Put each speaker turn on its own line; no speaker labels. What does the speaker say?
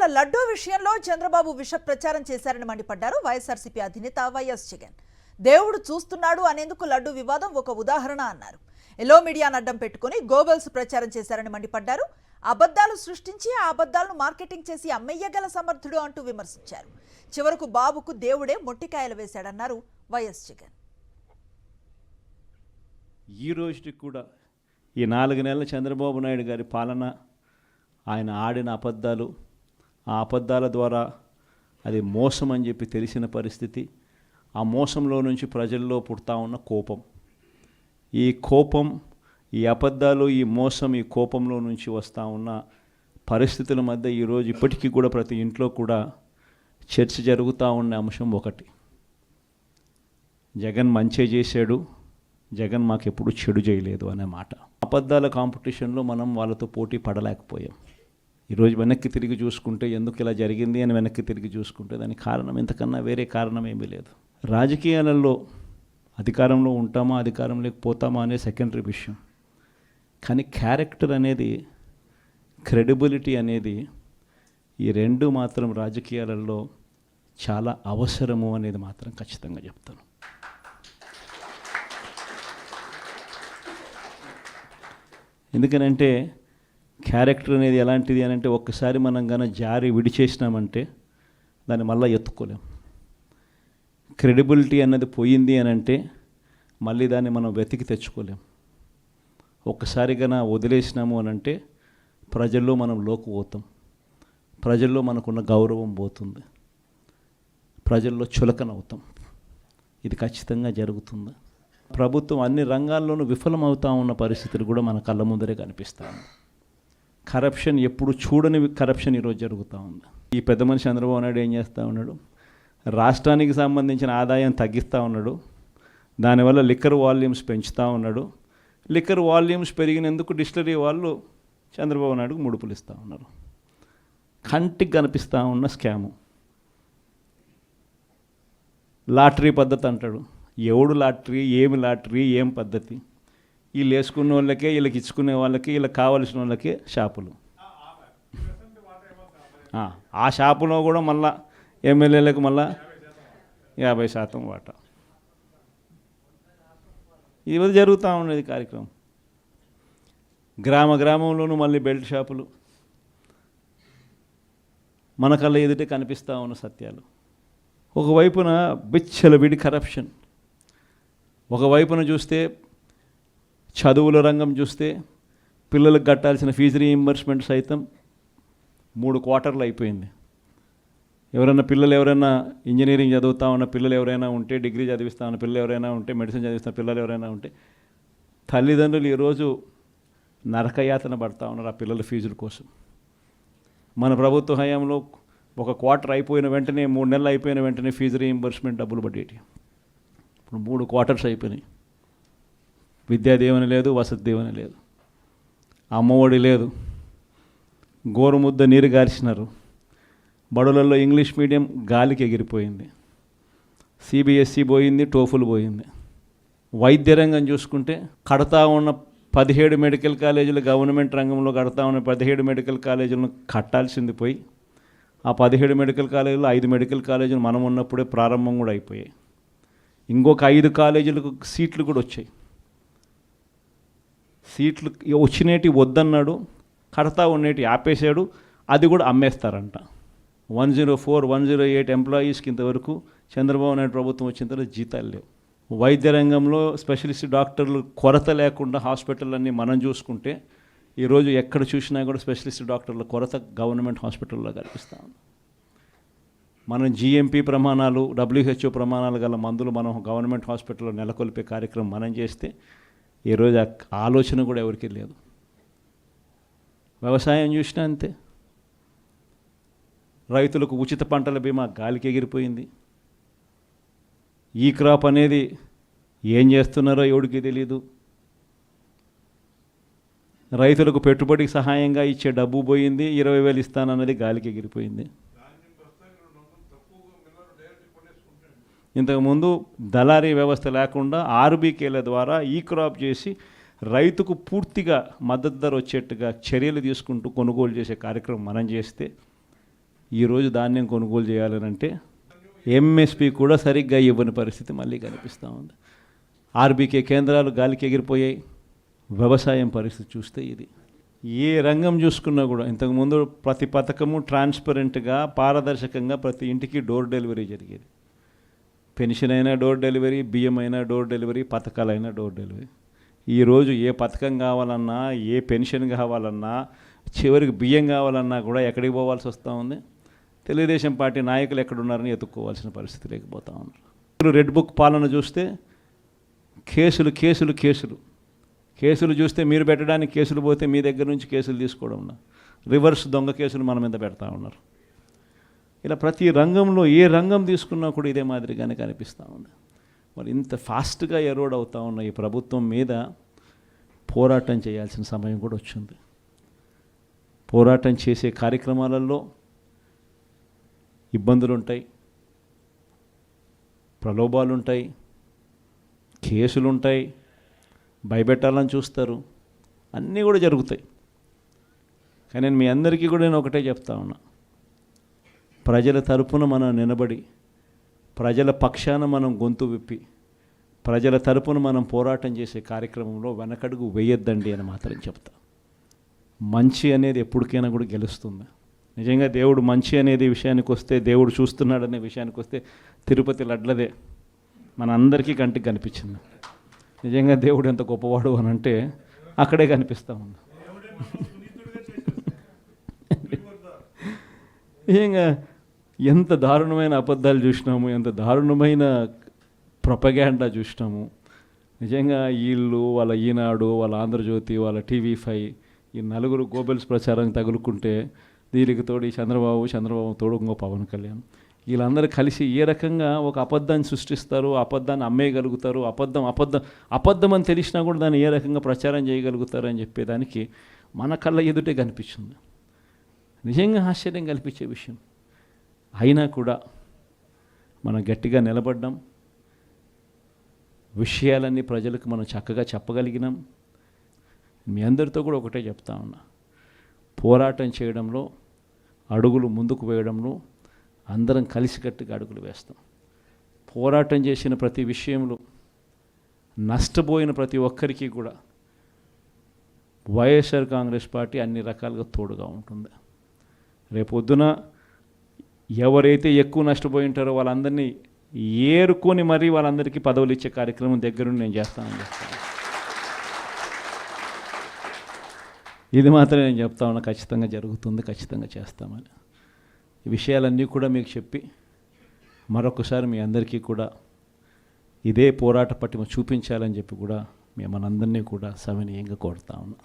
ఇటీవల లడ్డూ విషయంలో చంద్రబాబు విష ప్రచారం చేశారని మండిపడ్డారు వైఎస్ఆర్సీపీ అధినేత వైఎస్ జగన్. దేవుడు చూస్తున్నాడు అనేందుకు లడ్డూ వివాదం ఒక ఉదాహరణ అన్నారు. ఎల్లో మీడియాను అడ్డం పెట్టుకుని గోబెల్స్ ప్రచారం చేశారని మండిపడ్డారు. అబద్ధాలు సృష్టించి ఆ అబద్ధాలను మార్కెటింగ్ చేసి అమ్మయ్యగల సమర్థుడు అంటూ విమర్శించారు. చివరకు బాబుకు దేవుడే మొట్టికాయలు వేశాడన్నారు వైఎస్ జగన్.
ఈ రోజుకి కూడా ఈ 4 నెలల చంద్రబాబు నాయుడు గారి పాలన, ఆయన ఆడిన అబద్ధాలు, ఆ అబద్ధాల ద్వారా అది మోసం అని చెప్పి తెలిసిన పరిస్థితి, ఆ మోసంలో నుంచి ప్రజల్లో పుడతా ఉన్న కోపం, ఈ కోపం, ఈ అబద్ధాలు, ఈ మోసం, ఈ కోపంలో నుంచి వస్తూ ఉన్న పరిస్థితుల మధ్య ఈరోజు ఇప్పటికీ కూడా ప్రతి ఇంట్లో కూడా చర్చ జరుగుతూ ఉన్న అంశం ఒకటి: జగన్ మంచి చేశాడు, జగన్ మాకెప్పుడు చెడు చేయలేదు అనే మాట. అబద్ధాల కాంపిటీషన్లో మనం వాళ్ళతో పోటీ పడలేకపోయాం. ఈరోజు వెనక్కి తిరిగి చూసుకుంటే ఎందుకు ఇలా జరిగింది అని వెనక్కి తిరిగి చూసుకుంటే దానికి కారణం ఇంతకన్నా వేరే కారణం ఏమీ లేదు. రాజకీయాలలో అధికారంలో ఉంటామా, అధికారం లేకపోతామా అనే సెకండరీ విషయం. కానీ క్యారెక్టర్ అనేది, క్రెడిబిలిటీ అనేది, ఈ రెండు మాత్రం రాజకీయాలలో చాలా అవసరము అనేది మాత్రం ఖచ్చితంగా చెప్తాను. ఎందుకనంటే క్యారెక్టర్ అనేది ఎలాంటిది అని అంటే, ఒక్కసారి మనం కనుక జారి విడిచేసినామంటే దాన్ని మళ్ళీ ఎత్తుకోలేం. క్రెడిబిలిటీ అన్నది పోయింది అని అంటే మళ్ళీ దాన్ని మనం వెతికి తెచ్చుకోలేం. ఒక్కసారి కనుక వదిలేసినాము అని అంటే ప్రజల్లో మనం లోకు పోతాం, ప్రజల్లో మనకున్న గౌరవం పోతుంది, ప్రజల్లో చులకన అవుతాం. ఇది ఖచ్చితంగా జరుగుతుంది. ప్రభుత్వం అన్ని రంగాల్లోనూ విఫలమవుతూ ఉన్న పరిస్థితులు కూడా మన కళ్ళ ముందరే కనిపిస్తాయి. కరప్షన్, ఎప్పుడు చూడని కరప్షన్ ఈరోజు జరుగుతూ ఉంది. ఈ పెద్ద మనిషి చంద్రబాబు నాయుడు ఏం చేస్తూ ఉన్నాడు? రాష్ట్రానికి సంబంధించిన ఆదాయం తగ్గిస్తూ ఉన్నాడు, దానివల్ల లిక్కర్ వాల్యూమ్స్ పెంచుతూ ఉన్నాడు. లిక్కర్ వాల్యూమ్స్ పెరిగినందుకు డిస్టిలరీ వాళ్ళు చంద్రబాబు నాయుడుకు ముడుపులు ఇస్తూ ఉన్నారు. కంటికి కనిపిస్తూ ఉన్న స్కాము. లాటరీ పద్ధతి అంటాడు. ఎవడు లాటరీ, ఏమి లాటరీ, ఏం పద్ధతి? వీళ్ళు వేసుకున్న వాళ్ళకే, వీళ్ళకి ఇచ్చుకునే వాళ్ళకి, వీళ్ళకి కావాల్సిన వాళ్ళకే షాపులు. ఆ షాపులో కూడా మళ్ళా ఎమ్మెల్యేలకు మళ్ళా 50% వాటా. ఇది జరుగుతూ ఉన్నది కార్యక్రమం. గ్రామంలోనూ మళ్ళీ బెల్ట్ షాపులు. మన కళ్ళ ఎదుటే కనిపిస్తూ ఉన్న సత్యాలు. ఒకవైపున బిచ్చలవిడి కరప్షన్, ఒకవైపున చూస్తే చదువుల రంగం చూస్తే పిల్లలకు కట్టాల్సిన ఫీజు రీయింబర్స్మెంట్ సైతం 3 క్వార్టర్లు అయిపోయింది. ఎవరైనా ఇంజనీరింగ్ చదువుతూ ఉన్న పిల్లలు ఎవరైనా ఉంటే, డిగ్రీ చదివిస్తూ ఉన్న పిల్లలు ఎవరైనా ఉంటే, మెడిసిన్ చదివిస్తున్న పిల్లలు ఎవరైనా ఉంటే, తల్లిదండ్రులు ఈరోజు నరకయాతన పడుతూ ఉన్నారు ఆ పిల్లల ఫీజుల కోసం. మన ప్రభుత్వ హయాంలో 1 క్వార్టర్ అయిపోయిన వెంటనే, 3 నెలలు అయిపోయిన వెంటనే ఫీజు రీయింబర్స్మెంట్ డబ్బులు పడేటి. ఇప్పుడు 3 క్వార్టర్స్ అయిపోయినాయి. విద్యా దీవెన లేదు, వసతి దీవెన లేదు, అమ్మఒడి లేదు, గోరుముద్ద నీరు గార్చినారు. బడులలో ఇంగ్లీష్ మీడియం గాలికి ఎగిరిపోయింది. సిబిఎస్ఈ పోయింది, టోఫుల్ పోయింది. వైద్య రంగం చూసుకుంటే కడతా ఉన్న 17 మెడికల్ కాలేజీలు, గవర్నమెంట్ రంగంలో కడతా ఉన్న 17 మెడికల్ కాలేజీలను కట్టాల్సింది పోయి, ఆ 17 మెడికల్ కాలేజీలు 5 మెడికల్ కాలేజీలు మనం ఉన్నప్పుడే ప్రారంభం కూడా అయిపోయాయి. ఇంకొక 5 కాలేజీలకు సీట్లు కూడా వచ్చాయి. సీట్లు వచ్చినేటి వద్దన్నాడు, కడతా ఉండేటి ఆపేశాడు. అది కూడా అమ్మేస్తారంట. 104, 108 ఎంప్లాయీస్కి ఇంతవరకు చంద్రబాబు నాయుడు ప్రభుత్వం వచ్చిన తర్వాత జీతాలు లేవు. వైద్య రంగంలో స్పెషలిస్ట్ డాక్టర్లు కొరత లేకుండా హాస్పిటల్లన్నీ మనం చూసుకుంటే ఈరోజు ఎక్కడ చూసినా కూడా స్పెషలిస్ట్ డాక్టర్ల కొరత గవర్నమెంట్ హాస్పిటల్లో కనిపిస్తూ ఉంది. మనం GMP ప్రమాణాలు, WHO ప్రమాణాలు గల మందులు మనం గవర్నమెంట్ హాస్పిటల్లో నెలకొల్పే కార్యక్రమం మనం చేస్తే ఈరోజు ఆలోచన కూడా ఎవరికీ లేదు. వ్యవసాయం చూసినా అంతే. రైతులకు ఉచిత పంటల బీమా గాలికి ఎగిరిపోయింది. ఈ క్రాప్ అనేది ఏం చేస్తున్నారో ఎవరికి తెలియదు. రైతులకు పెట్టుబడికి సహాయంగా ఇచ్చే డబ్బు పోయింది. 20,000 ఇస్తానన్నది గాలికి ఎగిరిపోయింది. ఇంతకుముందు దళారీ వ్యవస్థ లేకుండా ఆర్బీకేల ద్వారా ఈ క్రాప్ చేసి రైతుకు పూర్తిగా మద్దతు ధర వచ్చేట్టుగా చర్యలు తీసుకుంటూ కొనుగోలు చేసే కార్యక్రమం మనం చేస్తే ఈరోజు ధాన్యం కొనుగోలు చేయాలని అంటే ఎంఎస్పి కూడా సరిగ్గా ఇవ్వని పరిస్థితి మళ్ళీ కనిపిస్తూ ఉంది. ఆర్బీకే కేంద్రాలు గాలికి ఎగిరిపోయాయి. వ్యవసాయం పరిస్థితి చూస్తే ఇది. ఏ రంగం చూసుకున్నా కూడా ఇంతకుముందు ప్రతి పథకము ట్రాన్స్పరెంట్గా పారదర్శకంగా ప్రతి ఇంటికి డోర్ డెలివరీ జరిగేది. పెన్షన్ అయినా డోర్ డెలివరీ, బియ్యం అయినా డోర్ డెలివరీ, పథకాలైనా డోర్ డెలివరీ. ఈరోజు ఏ పథకం కావాలన్నా, ఏ పెన్షన్ కావాలన్నా, చివరికి బియ్యం కావాలన్నా కూడా ఎక్కడికి పోవాల్సి వస్తూ ఉంది? తెలుగుదేశం పార్టీ నాయకులు ఎక్కడున్నారని ఎత్తుక్కోవాల్సిన పరిస్థితి లేకపోతూ ఉన్నారు. రెడ్ బుక్ పాలన చూస్తే కేసులు కేసులు కేసులు కేసులు చూస్తే మీరు పెట్టడానికి కేసులు పోతే మీ దగ్గర నుంచి కేసులు తీసుకోవడం ఉన్నా, రివర్స్ దొంగ కేసులు మన మీద పెడతా ఉన్నారు. ఇలా ప్రతి రంగంలో ఏ రంగం తీసుకున్నా కూడా ఇదే మాదిరిగానే కనిపిస్తూ ఉంది. మరి ఇంత ఫాస్ట్గా ఎరోడ్ అవుతూ ఉన్న ఈ ప్రభుత్వం మీద పోరాటం చేయాల్సిన సమయం కూడా వచ్చింది. పోరాటం చేసే కార్యక్రమాలలో ఇబ్బందులు ఉంటాయి, ప్రలోభాలు ఉంటాయి, కేసులు ఉంటాయి, భయపెట్టాలని చూస్తారు, అన్నీ కూడా జరుగుతాయి. కానీ నేను మీ అందరికీ కూడా నేను ఒకటే చెప్తా ఉన్నా, ప్రజల తరపున మనం నిలబడి, ప్రజల పక్షాన మనం గొంతు విప్పి, ప్రజల తరపున మనం పోరాటం చేసే కార్యక్రమంలో వెనకడుగు వేయొద్దండి అని మాత్రం చెప్తా. మంచి అనేది ఎప్పటికైనా కూడా గెలుస్తుంది. నిజంగా దేవుడు మంచి అనేది విషయానికి వస్తే, దేవుడు చూస్తున్నాడనే విషయానికి వస్తే తిరుపతి లడ్లదే మన అందరికీ కంటికి కనిపించింది. నిజంగా దేవుడు ఎంత గొప్పవాడు అని అంటే అక్కడే కనిపిస్తూ ఉంది. నిజంగా ఎంత దారుణమైన అబద్ధాలు చూసినాము, ఎంత దారుణమైన ప్రొపగాండా చూసినాము. నిజంగా వీళ్ళు, వాళ్ళ ఈనాడు, వాళ్ళ ఆంధ్రజ్యోతి, వాళ్ళ TV5 ఈ నలుగురు గోబెల్స్ ప్రచారం తగులుకుంటే, దీనికి తోడు చంద్రబాబు తోడు ఇంకో పవన్ కళ్యాణ్, వీళ్ళందరూ కలిసి ఏ రకంగా ఒక అబద్ధాన్ని సృష్టిస్తారు, అబద్ధాన్ని అమ్మేయగలుగుతారు, అబద్ధం అని తెలిసినా కూడా దాన్ని ఏ రకంగా ప్రచారం చేయగలుగుతారు అని చెప్పేదానికి మన కళ్ళ ఎదుటే కనిపించింది. నిజంగా ఆశ్చర్యం కల్పించే విషయం. అయినా కూడా మనం గట్టిగా నిలబడ్డాం, విషయాలన్నీ ప్రజలకు మనం చక్కగా చెప్పగలిగినాం. మీ అందరితో కూడా ఒకటే చెప్తా ఉన్నా, పోరాటం చేయడంలో, అడుగులు ముందుకు వేయడంలో అందరం కలిసికట్టుగా అడుగులు వేస్తాం. పోరాటం చేసిన ప్రతి విషయంలో నష్టపోయిన ప్రతి ఒక్కరికి కూడా వైఎస్ఆర్ కాంగ్రెస్ పార్టీ అన్ని రకాలుగా తోడుగా ఉంటుంది. రేపొద్దున ఎవరైతే ఎక్కువ నష్టపోయి ఉంటారో వాళ్ళందరినీ ఏరుకొని మరీ వాళ్ళందరికీ పదవులు ఇచ్చే కార్యక్రమం దగ్గరుండి నేను చేస్తానని చెప్తాను. ఇది మాత్రం నేను చెప్తా ఉన్నా, ఖచ్చితంగా జరుగుతుంది, ఖచ్చితంగా చేస్తామని. ఈ విషయాలన్నీ కూడా మీకు చెప్పి మరొకసారి మీ అందరికీ కూడా ఇదే పోరాట పటిమ చూపించాలని చెప్పి కూడా మనందరినీ కూడా సవినీయంగా కోరుతా ఉన్నా.